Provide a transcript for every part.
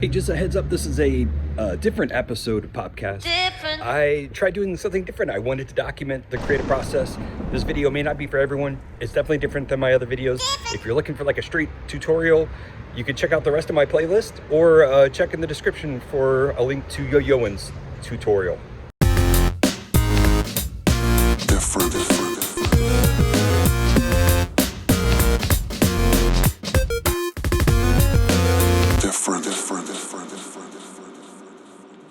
Hey, just a heads up, this is a different episode of Podcast. I tried doing something different. I wanted to document the creative process. This video may not be for everyone. It's definitely different than my other videos. If you're looking for like a straight tutorial, you can check out the rest of my playlist or check in the description for a link to Yo-Yoin's tutorial.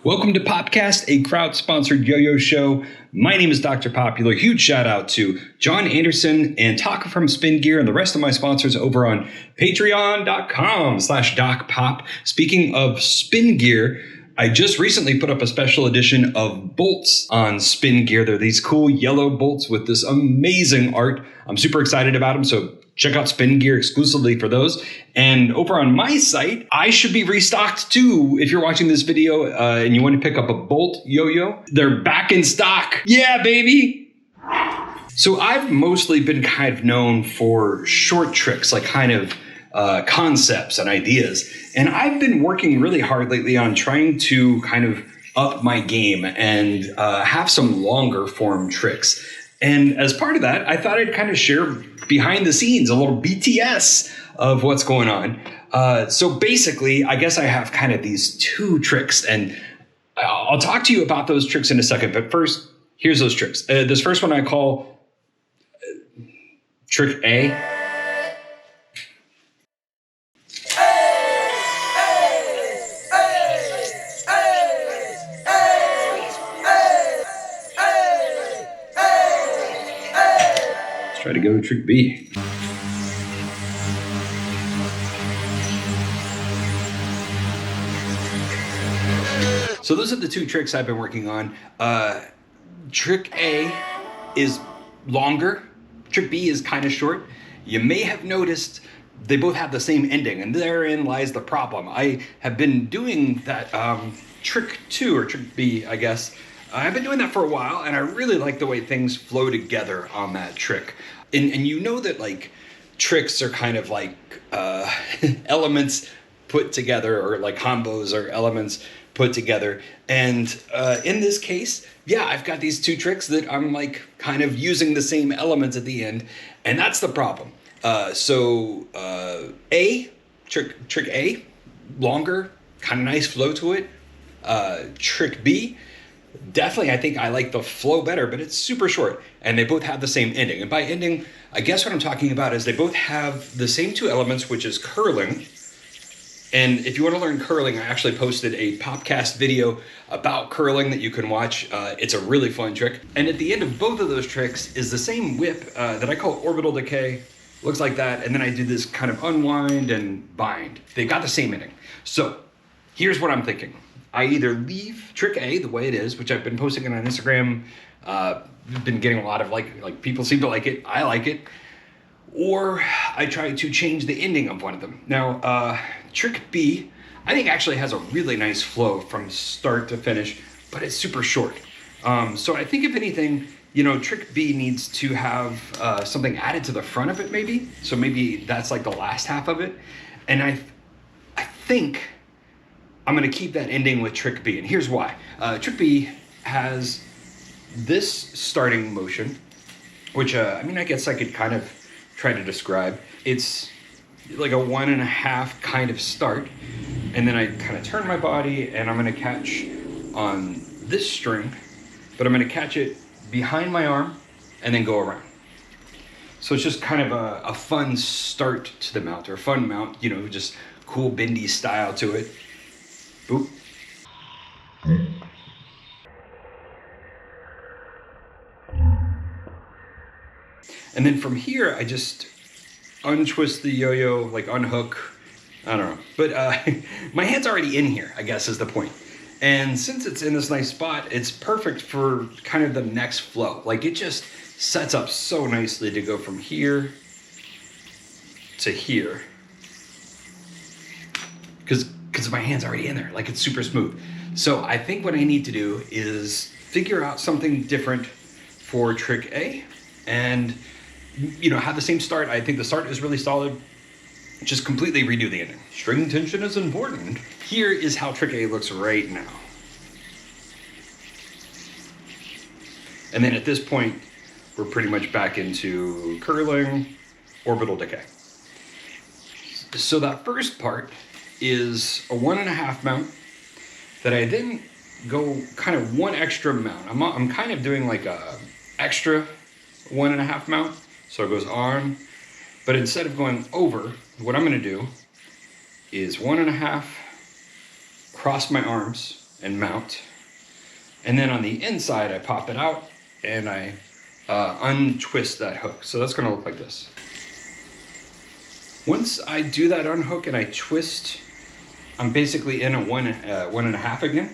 Welcome to Popcast, a crowd-sponsored yo-yo show. My name is Dr. Popular. Huge shout out to John Anderson and Taka from Spin Gear and the rest of my sponsors over on patreon.com/DocPop. Speaking of Spin Gear, I just recently put up a special edition of bolts on Spin Gear. They're these cool yellow bolts with this amazing art. I'm super excited about them, so check out Spin Gear exclusively for those. And over on my site, I should be restocked too. If you're watching this video and you want to pick up a bolt yo-yo, they're back in stock. Yeah, baby. So I've mostly been kind of known for short tricks, like kind of concepts and ideas. And I've been working really hard lately on trying to kind of up my game and have some longer form tricks. And as part of that, I thought I'd kind of share behind the scenes, a little BTS of what's going on. So basically, I guess I have kind of these two tricks, and I'll talk to you about those tricks in a second. But first, here's those tricks. This first one I call Trick A. Try to go to Trick B. So those are the two tricks I've been working on. Trick A is longer. Trick B is kind of short. You may have noticed they both have the same ending, and therein lies the problem. I have been doing that Trick 2, or Trick B, I guess. I've been doing that for a while, and I really like the way things flow together on that trick. And you know that like tricks are kind of like elements put together, or like combos or elements put together. And in this case, yeah, I've got these two tricks that I'm like kind of using the same elements at the end, and that's the problem. Trick A, longer, kind of nice flow to it. Trick B, definitely, I think I like the flow better, but it's super short, and they both have the same ending. And by ending, I guess what I'm talking about is they both have the same two elements, which is curling. And if you want to learn curling, I actually posted a Popcast video about curling that you can watch. It's a really fun trick. And at the end of both of those tricks is the same whip that I call orbital decay. Looks like that. And then I do this kind of unwind and bind. They've got the same ending. So here's what I'm thinking. I either leave Trick A the way it is, which I've been posting it on Instagram. Been getting a lot of like people seem to like it. I like it. Or I try to change the ending of one of them. Now, Trick B, I think actually has a really nice flow from start to finish, but it's super short. So I think if anything, you know, Trick B needs to have something added to the front of it maybe. So maybe that's like the last half of it. And I think I'm going to keep that ending with Trick B, and here's why. Trick B has this starting motion, which, I guess I could kind of try to describe. It's like a 1.5 kind of start, and then I kind of turn my body, and I'm going to catch on this string, but I'm going to catch it behind my arm, and then go around. So it's just kind of a fun start to the mount, or a fun mount, you know, just cool bendy style to it. Boop. And then from here, I just untwist the yo-yo, like unhook. I don't know. But my hand's already in here, I guess is the point. And since it's in this nice spot, it's perfect for kind of the next flow. Like it just sets up so nicely to go from here to here. Because my hand's already in there, like it's super smooth. So I think what I need to do is figure out something different for Trick A and, you know, have the same start. I think the start is really solid. just completely redo the ending. String tension is important. Here is how trick A looks right now. And then at this point, we're pretty much back into curling, orbital decay. So that first part is a 1.5 mount that I then go kind of one extra mount. I'm kind of doing like a extra 1.5 mount. So it goes on, but instead of going over, what I'm gonna do is 1.5, cross my arms and mount. And then on the inside, I pop it out and I untwist that hook. So that's gonna look like this. Once I do that unhook and I twist, I'm basically in a 1.5 again.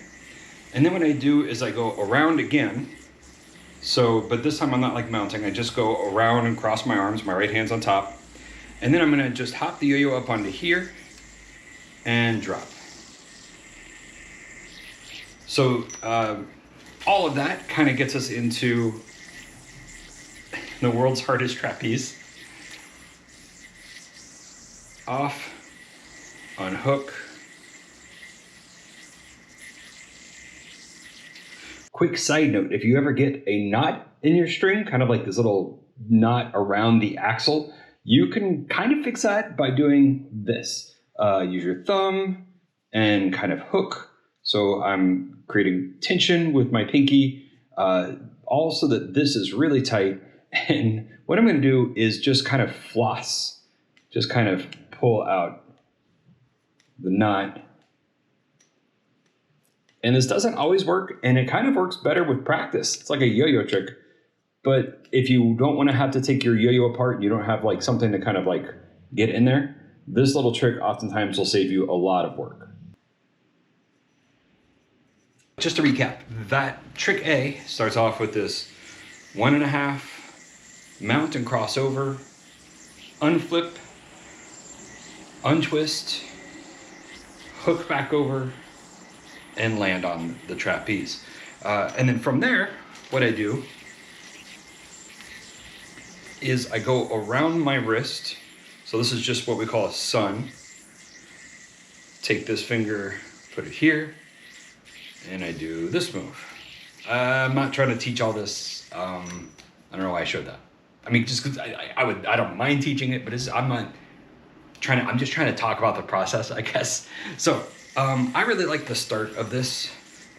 And then what I do is I go around again. So, but this time I'm not like mounting, I just go around and cross my arms, my right hand's on top. And then I'm gonna just hop the yo-yo up onto here and drop. So all of that kind of gets us into the world's hardest trapeze. Off, unhook. Quick side note, if you ever get a knot in your string, kind of like this little knot around the axle, you can kind of fix that by doing this. Use your thumb and kind of hook. So I'm creating tension with my pinky, also that this is really tight. And what I'm going to do is just kind of floss, just kind of pull out the knot. And this doesn't always work, and it kind of works better with practice. It's like a yo-yo trick. But if you don't want to have to take your yo-yo apart, you don't have like something to kind of like get in there, this little trick oftentimes will save you a lot of work. Just to recap, that trick A starts off with this 1.5 mount and crossover, unflip, untwist, hook back over, and land on the trapeze. And then from there, what I do is I go around my wrist. So this is just what we call a sun. Take this finger, put it here, and I do this move. I'm not trying to teach all this. I don't know why I showed that. I mean, just because I don't mind teaching it, but I'm just trying to talk about the process, I guess. So I really like the start of this.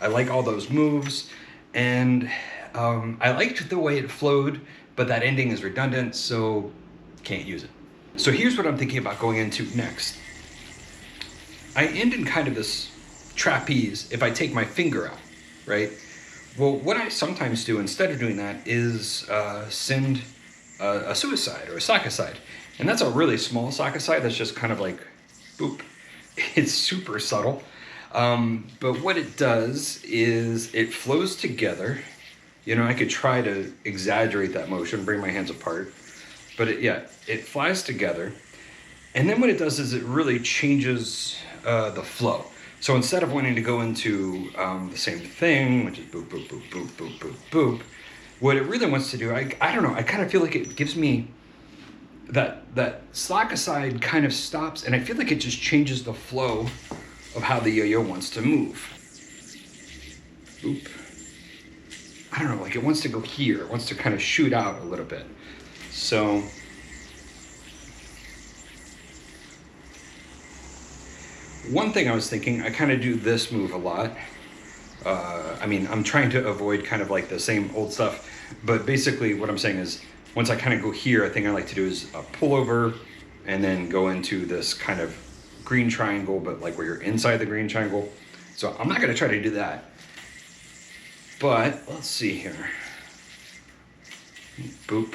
I like all those moves, and I liked the way it flowed, but that ending is redundant, so can't use it. So here's what I'm thinking about going into next. I end in kind of this trapeze if I take my finger out, right? Well, what I sometimes do instead of doing that is send a suicide or a sock-aside. And that's a really small sock-aside that's just kind of like, boop. It's super subtle. But what it does is it flows together. You know, I could try to exaggerate that motion, bring my hands apart. But it flies together. And then what it does is it really changes the flow. So instead of wanting to go into the same thing, which is boop, boop, boop, boop, boop, boop, boop, what it really wants to do, I don't know, I kind of feel like it gives me that slack aside kind of stops, and I feel like it just changes the flow of how the yo-yo wants to move. Boop. I don't know, like it wants to go here, it wants to kind of shoot out a little bit. So one thing I was thinking, I kind of do this move a lot. I mean, I'm trying to avoid kind of like the same old stuff, but basically what I'm saying is once I kind of go here, I think I like to do is a pull over and then go into this kind of green triangle, but like where you're inside the green triangle. So I'm not going to try to do that, but let's see here. Boop.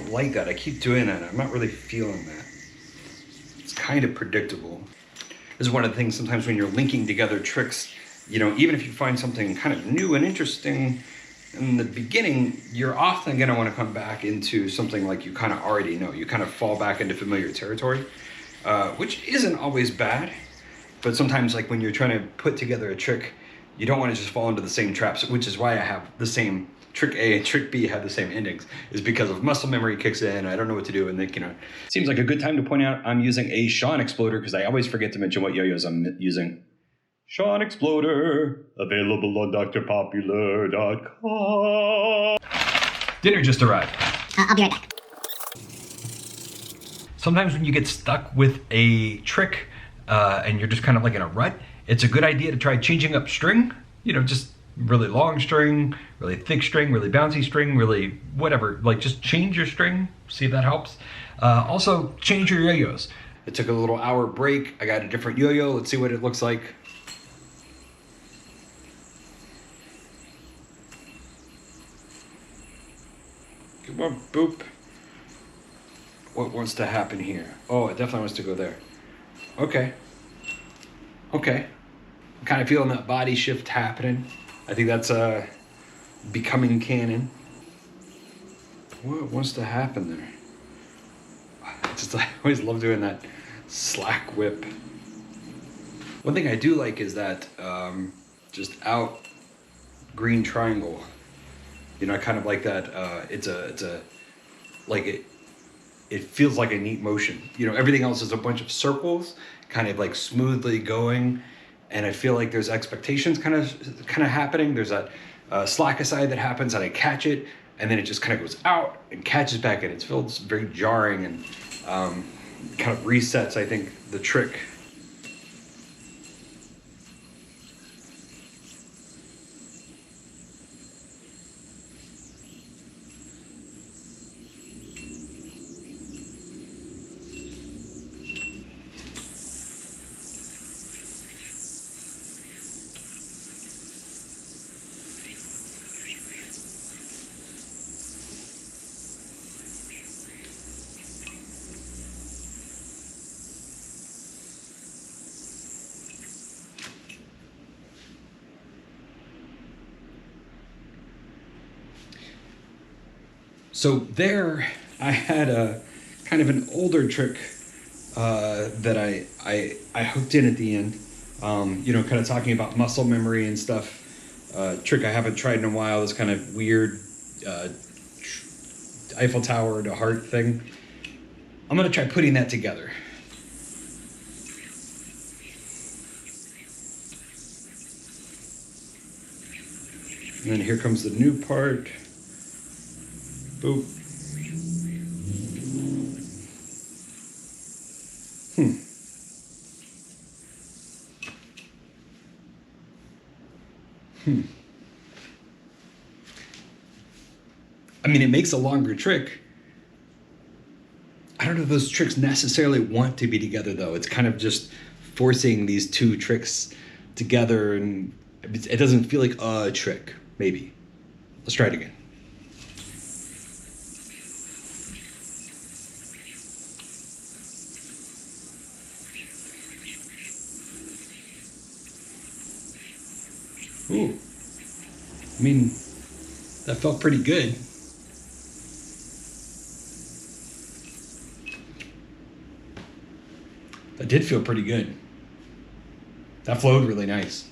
don't like that. I keep doing that. I'm not really feeling that. It's kind of predictable. This is one of the things sometimes when you're linking together tricks, you know, even if you find something kind of new and interesting in the beginning, you're often going to want to come back into something like you kind of already know. You kind of fall back into familiar territory, which isn't always bad. But sometimes, like when you're trying to put together a trick, you don't want to just fall into the same traps, which is why I have the same trick A and trick B have the same endings, is because of muscle memory kicks in. I don't know what to do. And then, you know, seems like a good time to point out I'm using a Sean Exploder because I always forget to mention what yo-yos I'm using. Sean Exploder, available on drpopular.com. Dinner just arrived. I'll be right back. Sometimes when you get stuck with a trick and you're just kind of like in a rut, it's a good idea to try changing up string, you know, just really long string, really thick string, really bouncy string, really whatever. Like just change your string, see if that helps. Also, change your yo-yos. I took a little hour break. I got a different yo-yo. Let's see what it looks like. Come on, boop. What wants to happen here? Oh, it definitely wants to go there. Okay. Okay. I'm kind of feeling that body shift happening. I think that's becoming canon. What wants to happen there? I always love doing that slack whip. One thing I do like is that just out green triangle. You know, I kind of like that. It's a like it feels like a neat motion. You know, everything else is a bunch of circles, kind of like smoothly going, and I feel like there's expectations kind of happening. There's that slack aside that happens, and I catch it, and then it just kind of goes out and catches back in. It feels very jarring and kind of resets, I think, the trick. So there, I had a kind of an older trick that I hooked in at the end. You know, kind of talking about muscle memory and stuff. Trick I haven't tried in a while. This kind of weird Eiffel Tower to heart thing. I'm gonna try putting that together. And then here comes the new part. Boop. I mean, it makes a longer trick. I don't know if those tricks necessarily want to be together, though. It's kind of just forcing these two tricks together, and it doesn't feel like a trick, maybe. Let's try it again. Ooh, I mean, that felt pretty good. That did feel pretty good. That flowed really nice.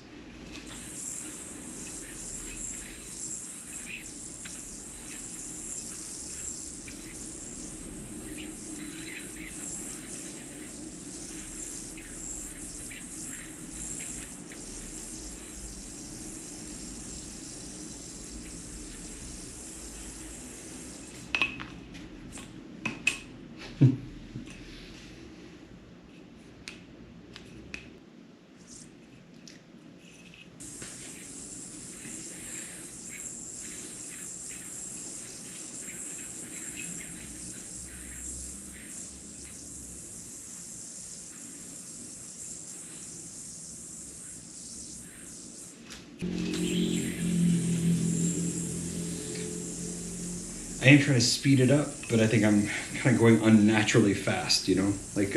I I am trying to speed it up, but I think I'm kind of going unnaturally fast, you know? Like,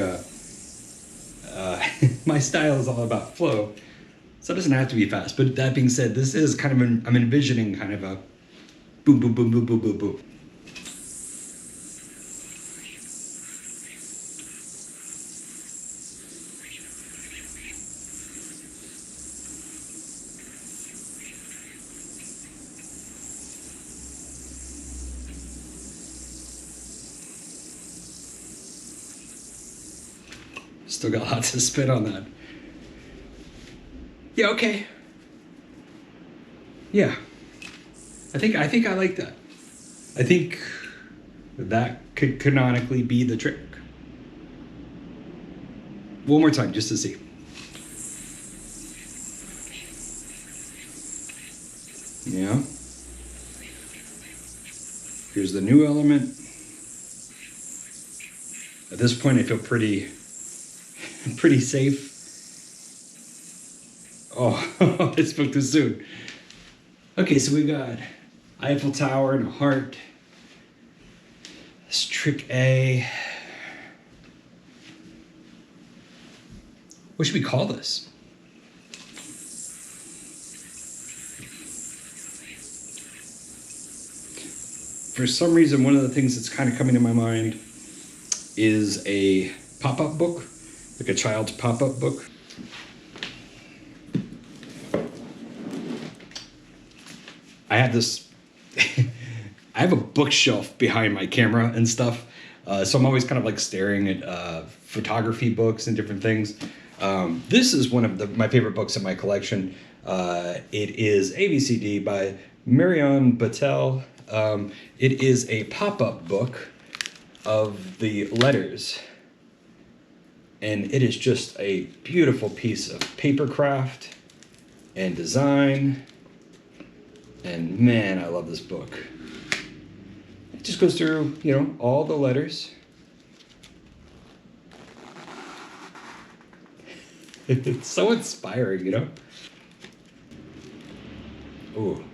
my style is all about flow, so it doesn't have to be fast. But that being said, this is kind of, I'm envisioning kind of a boom, boom, boom, boom, boom, boom, boom. Still got lots of spit on that. Yeah, okay. Yeah. I think I like that. I think that could canonically be the trick. One more time, just to see. Yeah. Here's the new element. At this point, I feel pretty safe. Oh, I spoke too soon. Okay, so we've got Eiffel Tower and a heart. This trick A. What should we call this? For some reason, one of the things that's kind of coming to my mind is a pop-up book, like a child's pop-up book. I have this, I have a bookshelf behind my camera and stuff. So I'm always kind of like staring at photography books and different things. This is one of my favorite books in my collection. It is ABCD by Marion Batel. It is a pop-up book of the letters. And it is just a beautiful piece of paper craft and design. And man, I love this book. It just goes through, you know, all the letters. It's so inspiring, you know? Ooh.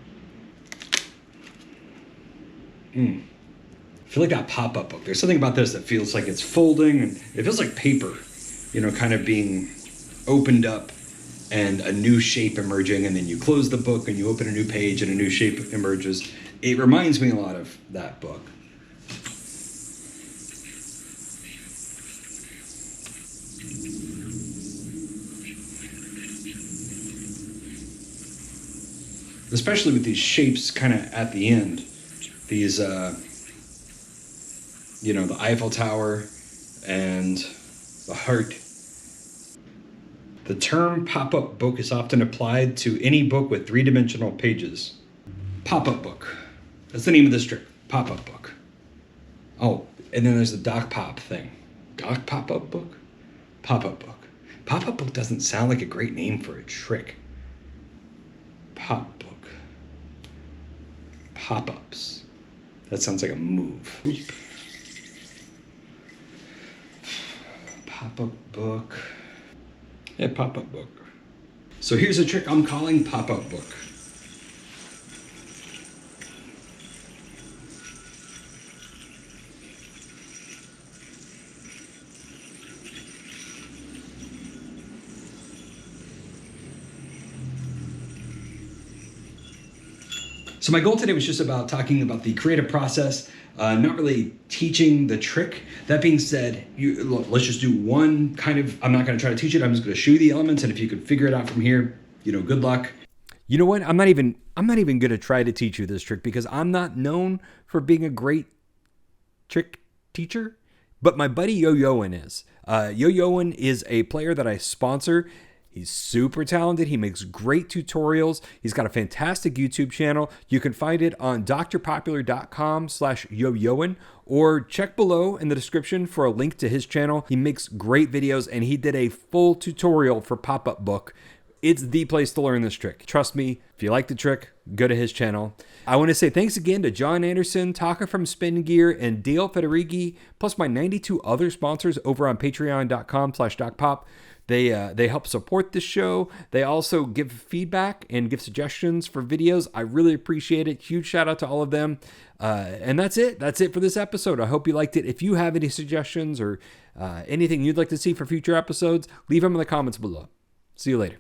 I feel like that pop-up book. There's something about this that feels like it's folding, and it feels like paper, you know, kind of being opened up and a new shape emerging, and then you close the book and you open a new page and a new shape emerges. It reminds me a lot of that book. Especially with these shapes kind of at the end. These, you know, the Eiffel Tower and the heart. The term pop-up book is often applied to any book with three-dimensional pages. Pop-up book. That's the name of this trick. Pop-up book. Oh, and then there's the Doc Pop thing. Doc Pop-up book? Pop-up book. Pop-up book doesn't sound like a great name for a trick. Pop book. Pop-ups. That sounds like a move. Pop-up book. Yeah, pop-up book. So here's a trick I'm calling pop-up book. So my goal today was just about talking about the creative process, not really teaching the trick. That being said, let's just do one kind of, I'm not gonna try to teach it, I'm just gonna show you the elements, and if you can figure it out from here, you know, good luck. You know what? I'm not even gonna try to teach you this trick because I'm not known for being a great trick teacher, but my buddy Yo-Yoin is. Yo-Yoin is a player that I sponsor. He's super talented. He makes great tutorials. He's got a fantastic YouTube channel. You can find it on drpopular.com/yoyoin, or check below in the description for a link to his channel. He makes great videos, and he did a full tutorial for pop-up book. It's the place to learn this trick. Trust me, if you like the trick, go to his channel. I want to say thanks again to John Anderson, Taka from Spin Gear, and Dale Federighi, plus my 92 other sponsors over on patreon.com/DocPop. They help support the show. They also give feedback and give suggestions for videos. I really appreciate it. Huge shout out to all of them. And that's it. That's it for this episode. I hope you liked it. If you have any suggestions or anything you'd like to see for future episodes, leave them in the comments below. See you later.